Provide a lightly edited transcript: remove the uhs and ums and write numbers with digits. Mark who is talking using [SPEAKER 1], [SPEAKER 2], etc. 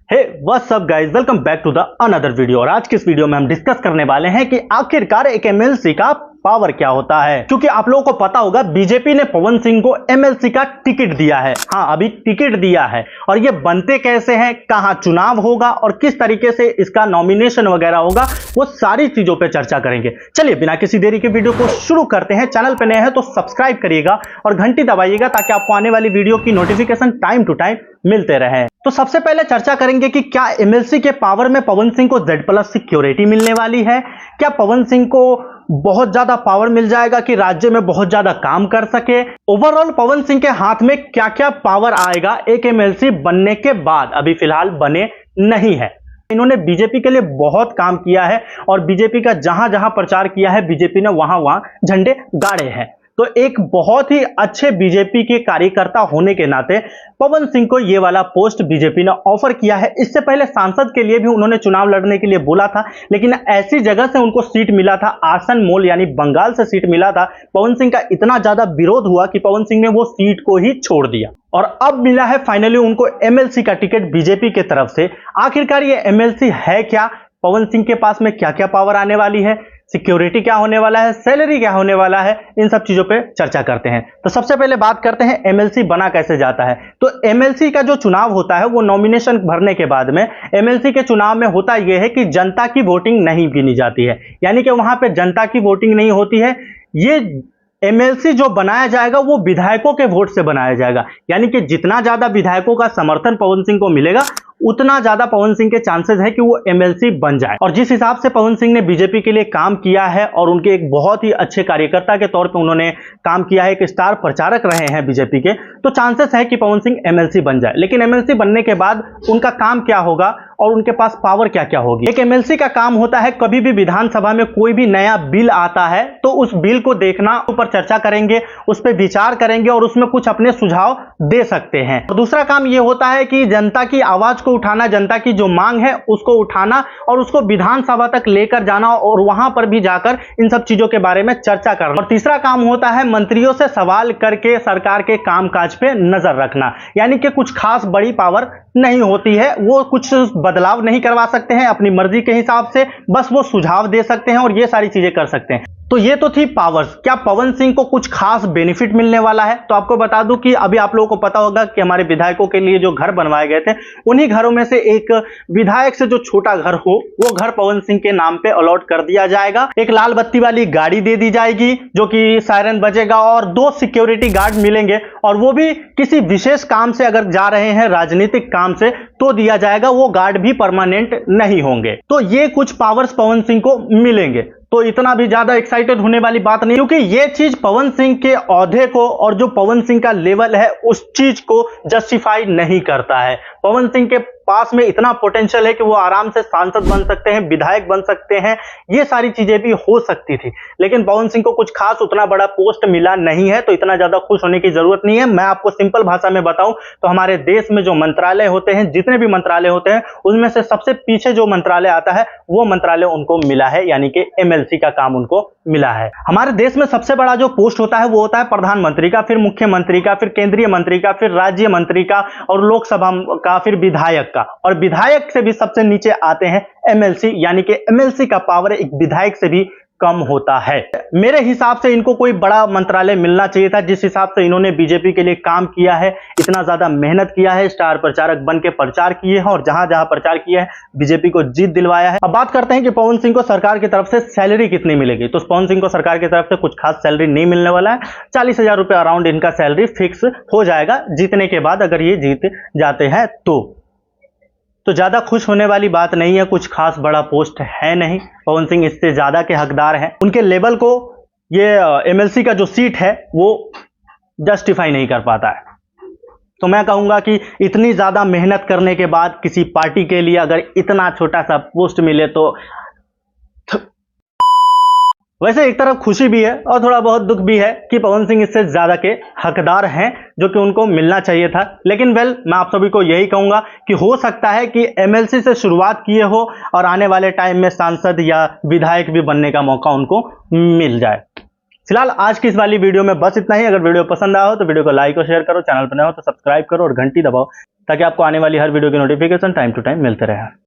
[SPEAKER 1] Hey what's up guys, welcome back to the another video. और आज की इस वीडियो में हम डिस्कस करने वाले हैं कि आखिरकार एक एमएलसी का पावर क्या होता है। क्योंकि आप लोगों को पता होगा बीजेपी ने पवन सिंह को एमएलसी का टिकट दिया है। हाँ, अभी टिकट दिया है। और ये बनते कैसे हैं, कहां चुनाव होगा और किस तरीके से इसका नॉमिनेशन वगैरह होगा, वो सारी चीजों पे चर्चा करेंगे। चलिए बिना किसी देरी के वीडियो को शुरू करते हैं। चैनल पे नए हैं तो सब्सक्राइब करिएगा और घंटी दबाइएगा ताकि आपको आने वाली वीडियो की नोटिफिकेशन टाइम टू टाइम मिलते रहे। तो सबसे पहले चर्चा करेंगे कि क्या एमएलसी के पावर में पवन सिंह को Z+ सिक्योरिटी मिलने वाली है। क्या पवन सिंह को बहुत ज्यादा पावर मिल जाएगा कि राज्य में बहुत ज्यादा काम कर सके। ओवरऑल पवन सिंह के हाथ में क्या क्या पावर आएगा एक एमएलसी बनने के बाद, अभी फिलहाल बने नहीं है। इन्होंने बीजेपी के लिए बहुत काम किया है और बीजेपी का जहां जहां प्रचार किया है बीजेपी ने वहां वहां झंडे गाड़े हैं। तो एक बहुत ही अच्छे बीजेपी के कार्यकर्ता होने के नाते पवन सिंह को यह वाला पोस्ट बीजेपी ने ऑफर किया है। इससे पहले सांसद के लिए भी उन्होंने चुनाव लड़ने के लिए बोला था, लेकिन ऐसी जगह से उनको सीट मिला था, आसन मोल यानी बंगाल से सीट मिला था। पवन सिंह का इतना ज्यादा विरोध हुआ कि पवन सिंह ने वो सीट को ही छोड़ दिया और अब मिला है फाइनली उनको एमएलसी का टिकट बीजेपी की तरफ से। आखिरकार ये एमएलसी है क्या, पवन सिंह के पास में क्या क्या पावर आने वाली है, सिक्योरिटी क्या होने वाला है, सैलरी क्या होने वाला है, इन सब चीजों पे चर्चा करते हैं। तो सबसे पहले बात करते हैं एमएलसी बना कैसे जाता है। तो एमएलसी का जो चुनाव होता है वो नॉमिनेशन भरने के बाद में एमएलसी के चुनाव में होता यह है कि जनता की वोटिंग नहीं गिनी जाती है, यानी कि वहां पे जनता की वोटिंग नहीं होती है। ये एमएलसी जो बनाया जाएगा वो विधायकों के वोट से बनाया जाएगा, यानी कि जितना ज्यादा विधायकों का समर्थन पवन सिंह को मिलेगा उतना ज्यादा पवन सिंह के चांसेस है कि वो एमएलसी बन जाए। और जिस हिसाब से पवन सिंह ने बीजेपी के लिए काम किया है और उनके एक बहुत ही अच्छे कार्यकर्ता के तौर पे उन्होंने काम किया है, एक स्टार प्रचारक रहे हैं बीजेपी के, तो चांसेस है कि पवन सिंह एमएलसी बन जाए। लेकिन एमएलसी बनने के बाद उनका काम क्या होगा और उनके पास पावर क्या क्या होगी। एक एमएलसी का काम होता है, कभी भी विधानसभा में कोई भी नया बिल आता है तो उस बिल को देखना, ऊपर चर्चा करेंगे, उस पर विचार करेंगे और उसमें कुछ अपने सुझाव दे सकते हैं। और दूसरा काम यह होता है कि जनता की आवाज को उठाना, जनता की जो मांग है उसको उठाना और उसको विधानसभा तक लेकर जाना और वहां पर भी जाकर इन सब चीजों के बारे में चर्चा करना। और तीसरा काम होता है मंत्रियों से सवाल करके सरकार के कामकाज पे नजर रखना, यानी कि कुछ खास बड़ी पावर नहीं होती है, वो कुछ बदलाव नहीं करवा सकते हैं अपनी मर्जी के हिसाब से, बस वो सुझाव दे सकते हैं और ये सारी चीजें कर सकते हैं। तो ये तो थी पावर्स। क्या पवन सिंह को कुछ खास बेनिफिट मिलने वाला है? तो आपको बता दूं कि अभी आप लोगों को पता होगा कि हमारे विधायकों के लिए जो घर बनवाए गए थे उन्हीं घरों में से एक विधायक से जो छोटा घर हो वो घर पवन सिंह के नाम पे अलॉट कर दिया जाएगा। एक लाल बत्ती वाली गाड़ी दे दी जाएगी जो कि सायरन बजेगा और 2 सिक्योरिटी गार्ड मिलेंगे और वो भी किसी विशेष काम से अगर जा रहे हैं, राजनीतिक काम से, तो दिया जाएगा। वो गार्ड भी परमानेंट नहीं होंगे। तो ये कुछ पावर्स पवन सिंह को मिलेंगे। तो इतना भी ज्यादा एक्साइटेड होने वाली बात नहीं, क्योंकि ये चीज पवन सिंह के औहदे को और जो पवन सिंह का लेवल है उस चीज को जस्टिफाई नहीं करता है। पवन सिंह के पास में इतना पोटेंशियल है कि वो आराम से सांसद बन सकते हैं, विधायक बन सकते हैं, ये सारी चीजें भी हो सकती थी। लेकिन पवन सिंह को कुछ खास उतना बड़ा पोस्ट मिला नहीं है, तो इतना ज्यादा खुश होने की जरूरत नहीं है। मैं आपको सिंपल भाषा में बताऊं तो हमारे देश में जो मंत्रालय होते हैं, जितने भी मंत्रालय होते हैं, उनमें से सबसे पीछे जो मंत्रालय आता है वो मंत्रालय उनको मिला है, यानी कि एमएलसी का काम उनको मिला है। हमारे देश में सबसे बड़ा जो पोस्ट होता है वो होता है प्रधानमंत्री का, फिर मुख्यमंत्री का, फिर केंद्रीय मंत्री का, फिर राज्य मंत्री का और लोकसभा का, फिर विधायक का। और विधायक से भी सबसे नीचे आते हैं एमएलसी, यानी कि एमएलसी का पावर एक विधायक से भी कम होता है। मेरे हिसाब से इनको कोई बड़ा मंत्रालय मिलना चाहिए था। जिस हिसाब से इन्होंने बीजेपी के लिए काम किया है, इतना ज्यादा मेहनत किया है, स्टार प्रचारक बन के प्रचार किए हैं और जहां जहां प्रचार किया है बीजेपी को जीत दिलवाया है। अब बात करते हैं कि पवन सिंह को सरकार की तरफ से सैलरी कितनी मिलेगी। तो पवन सिंह को सरकार की तरफ से कुछ खास सैलरी नहीं मिलने वाला है। 40,000 रुपए अराउंड इनका सैलरी फिक्स हो जाएगा जीतने के बाद, अगर ये जीत जाते हैं तो ज्यादा खुश होने वाली बात नहीं है। कुछ खास बड़ा पोस्ट है नहीं, पवन सिंह इससे ज्यादा के हकदार हैं। उनके लेवल को ये एमएलसी का जो सीट है वो जस्टिफाई नहीं कर पाता है। तो मैं कहूंगा कि इतनी ज्यादा मेहनत करने के बाद किसी पार्टी के लिए अगर इतना छोटा सा पोस्ट मिले तो वैसे एक तरफ खुशी भी है और थोड़ा बहुत दुख भी है कि पवन सिंह इससे ज्यादा के हकदार हैं, जो कि उनको मिलना चाहिए था। लेकिन मैं आप सभी को यही कहूंगा कि हो सकता है कि एमएलसी से शुरुआत किए हो और आने वाले टाइम में सांसद या विधायक भी बनने का मौका उनको मिल जाए। फिलहाल आज की इस वाली वीडियो में बस इतना ही। अगर वीडियो पसंद आया हो तो वीडियो को लाइक और शेयर करो, चैनल पर नए हो तो सब्सक्राइब करो और घंटी दबाओ ताकि आपको आने वाली हर वीडियो की नोटिफिकेशन टाइम टू टाइम मिलते रहे।